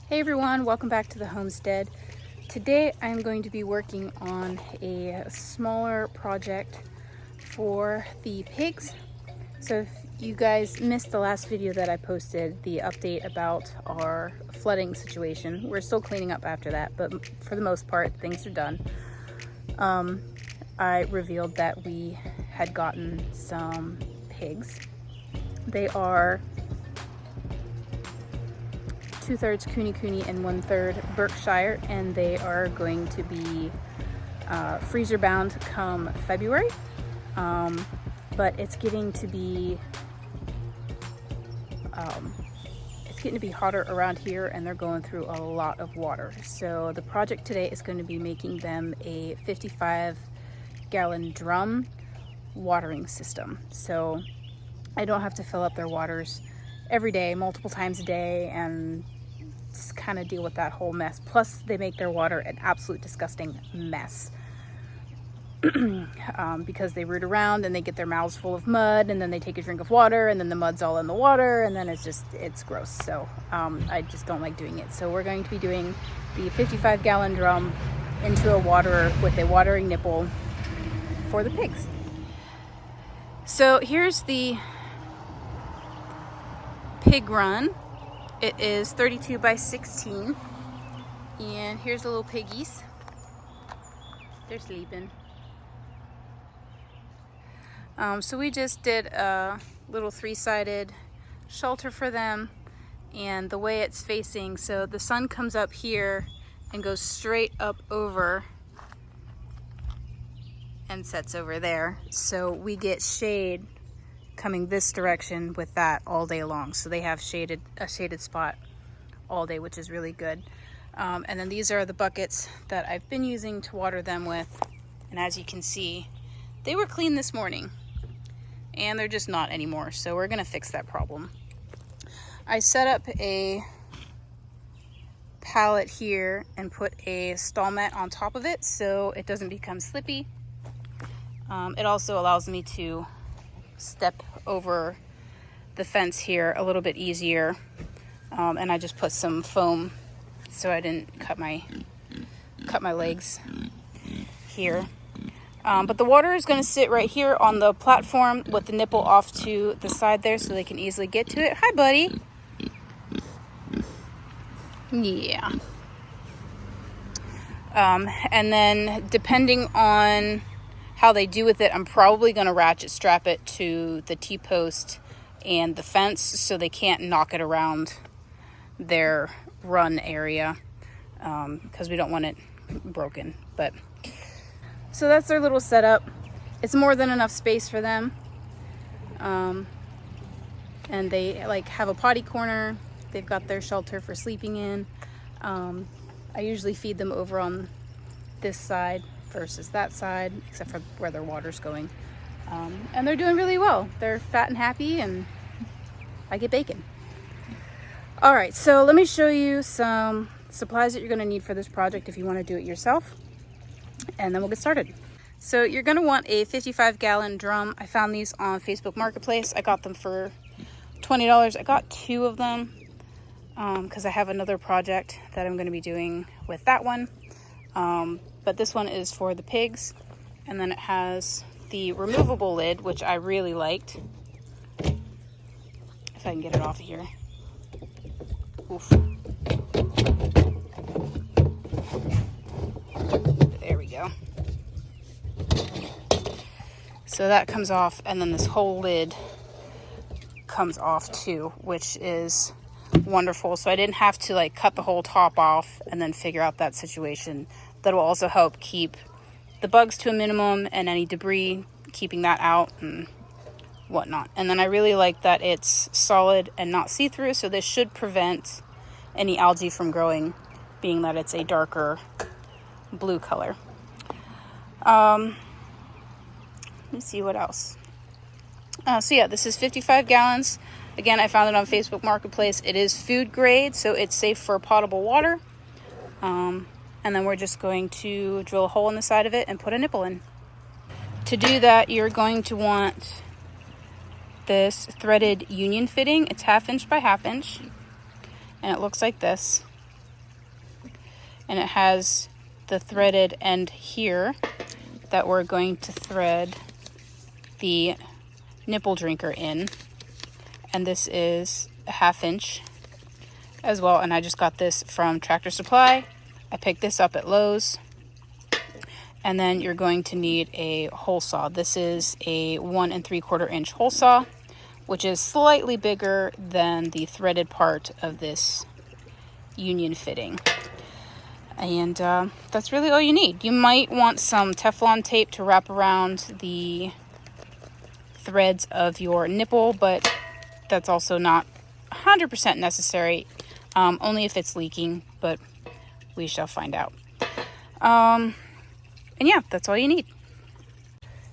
Hey everyone, welcome back to the homestead. Today I'm going to be working on a smaller project for the pigs. So if you guys missed the last video that I posted, the update about our flooding situation, we're still cleaning up after that, but for the most part things are done. I revealed that we had gotten some pigs. They are 2/3 Cooney and 1/3 Berkshire, and they are going to be freezer bound come February. But it's getting to be hotter around here, and they're going through a lot of water. So the project today is going to be making them a 55-gallon drum watering system. So I don't have to fill up their waters every day, multiple times a day, and just kind of deal with that whole mess. Plus they make their water an absolute disgusting mess because they root around and they get their mouths full of mud, and then they take a drink of water and then the mud's all in the water, and then it's gross. So I just don't like doing it. So we're going to be doing the 55-gallon drum into a waterer with a watering nipple for the pigs. So here's the pig run. It is 32 by 16, and here's the little piggies. They're sleeping. So we just did a little 3-sided shelter for them, and the way it's facing, so the sun comes up here and goes straight up over and sets over there. So we get shade coming this direction with that all day long. So they have a shaded spot all day, which is really good. And then these are the buckets that I've been using to water them with. And as you can see, they were clean this morning and they're just not anymore. So we're gonna fix that problem. I set up a pallet here and put a stall mat on top of it so it doesn't become slippy. It also allows me to step over the fence here a little bit easier, and I just put some foam so I didn't cut my legs here. But the water is going to sit right here on the platform with the nipple off to the side there so they can easily get to it. Hi, buddy. Yeah. And then depending on how they do with it, I'm probably going to ratchet strap it to the T-post and the fence so they can't knock it around their run area, because we don't want it broken. But so that's their little setup. It's more than enough space for them, and they have a potty corner. They've got their shelter for sleeping in. I usually feed them over on this side versus that side, except for where their water's going. And they're doing really well. They're fat and happy, and I get bacon. All right, so let me show you some supplies that you're gonna need for this project if you wanna do it yourself, and then we'll get started. So you're gonna want a 55-gallon drum. I found these on Facebook Marketplace. I got them for $20. I got 2 of them because I have another project that I'm gonna be doing with that one. But this one is for the pigs, and then it has the removable lid, which I really liked. If I can get it off of here. Oof. There we go. So that comes off, and then this whole lid comes off too, which is wonderful. So I didn't have to cut the whole top off and then figure out that situation. That will also help keep the bugs to a minimum and any debris, keeping that out and whatnot. And then I really like that it's solid and not see-through, so this should prevent any algae from growing, being that it's a darker blue color. Let me see what else. So yeah, this is 55 gallons. Again, I found it on Facebook Marketplace. It is food grade, so it's safe for potable water. And then we're just going to drill a hole in the side of it and put a nipple in. To do that, you're going to want this threaded union fitting. It's 1/2 inch by 1/2 inch, and it looks like this. and it has the threaded end here that we're going to thread the nipple drinker in. And this is a 1/2 inch as well, and I just got this from Tractor Supply. I picked this up at Lowe's. And then you're going to need a hole saw. This is a 1 3/4 inch hole saw, which is slightly bigger than the threaded part of this union fitting. And that's really all you need. You might want some Teflon tape to wrap around the threads of your nipple, but that's also not 100% necessary, only if it's leaking, but we shall find out. And yeah, that's all you need.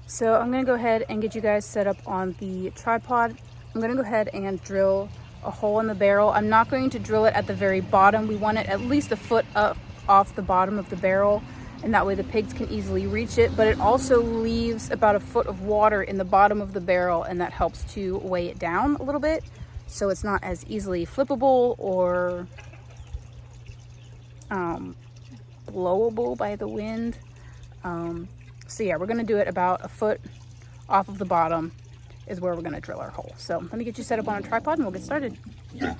So I'm gonna go ahead and get you guys set up on the tripod. I'm gonna go ahead and drill a hole in the barrel. I'm not going to drill it at the very bottom. We want it at least a foot up off the bottom of the barrel, and that way the pigs can easily reach it. But it also leaves about a foot of water in the bottom of the barrel, and that helps to weigh it down a little bit, so it's not as easily flippable or blowable by the wind. So yeah, we're gonna do it about a foot off of the bottom is where we're gonna drill our hole. So let me get you set up on a tripod and we'll get started. Yeah.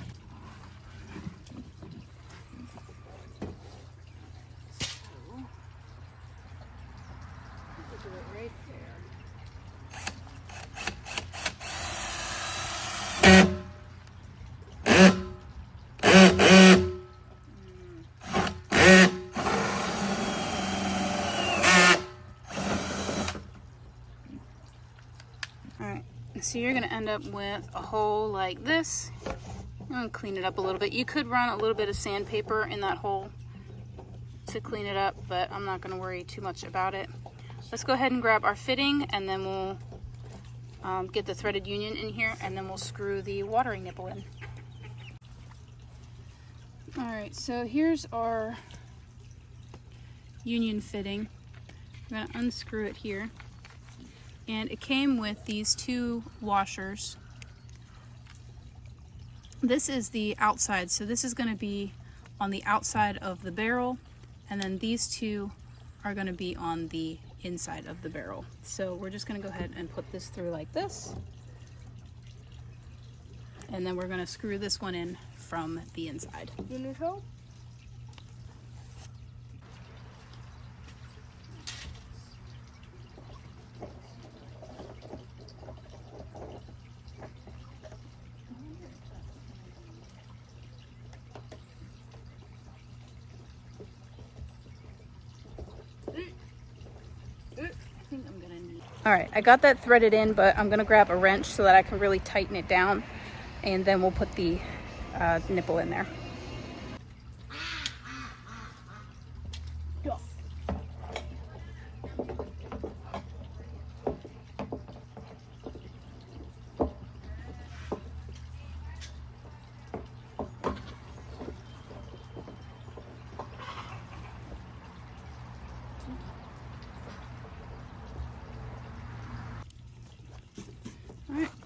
So you're gonna end up with a hole like this. I'm gonna clean it up a little bit. You could run a little bit of sandpaper in that hole to clean it up, but I'm not gonna worry too much about it. Let's go ahead and grab our fitting, and then we'll get the threaded union in here, and then we'll screw the watering nipple in. All right, so here's our union fitting. I'm gonna unscrew it here. And it came with these 2 washers. This is the outside, so this is going to be on the outside of the barrel, and then these 2 are going to be on the inside of the barrel. So we're just going to go ahead and put this through like this, and then we're going to screw this one in from the inside. You need help? All right, I got that threaded in, but I'm gonna grab a wrench so that I can really tighten it down, and then we'll put the nipple in there.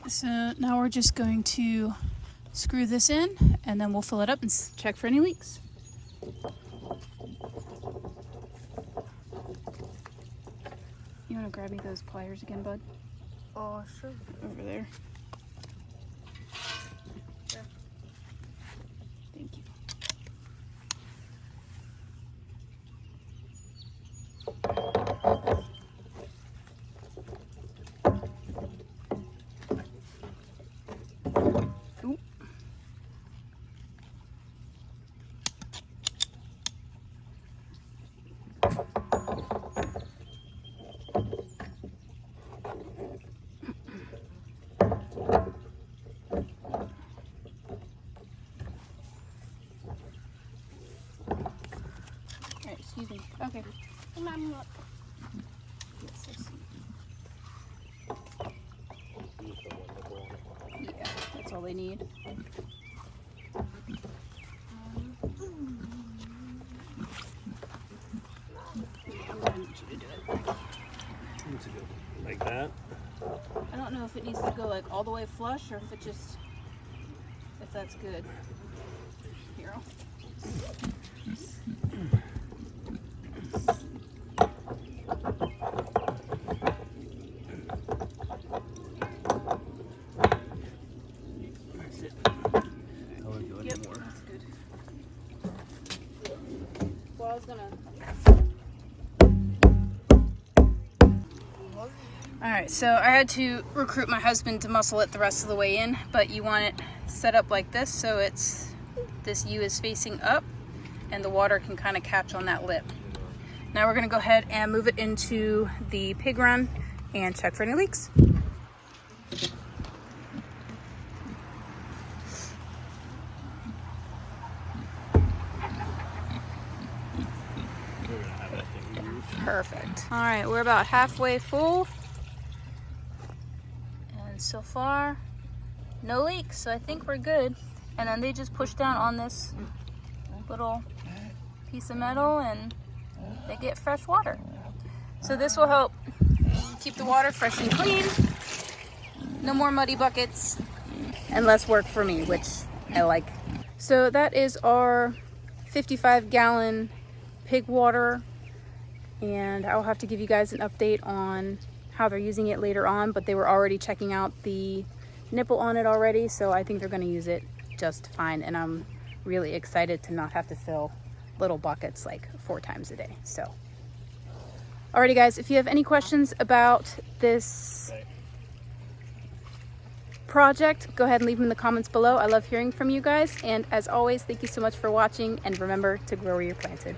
So now we're just going to screw this in, and then we'll fill it up and check for any leaks. You want to grab me those pliers again, bud? Oh, sure. Over there. Yeah. Thank you. Excuse me. Okay. Mom, look. Yes, I see. Yeah, that's all they need. I need you to do it. Needs to go like that. I don't know if it needs to go like all the way flush or if it just, if that's good. Here. was gonna. Alright, so I had to recruit my husband to muscle it the rest of the way in, but you want it set up like this so this U is facing up and the water can kind of catch on that lip. Now we're going to go ahead and move it into the pig run and check for any leaks. Perfect. Alright, we're about halfway full. And so far, no leaks, so I think we're good. And then they just push down on this little piece of metal and they get fresh water. So this will help keep the water fresh and clean. No more muddy buckets and less work for me, which I like. So that is our 55-gallon pig water, and I'll have to give you guys an update on how they're using it later on, but they were already checking out the nipple on it already, so I think they're going to use it just fine, and I'm really excited to not have to fill little buckets like 4 times a day. So alrighty guys, if you have any questions about this project, go ahead and leave them in the comments below. I love hearing from you guys, and as always, thank you so much for watching, and remember to grow where you're planted.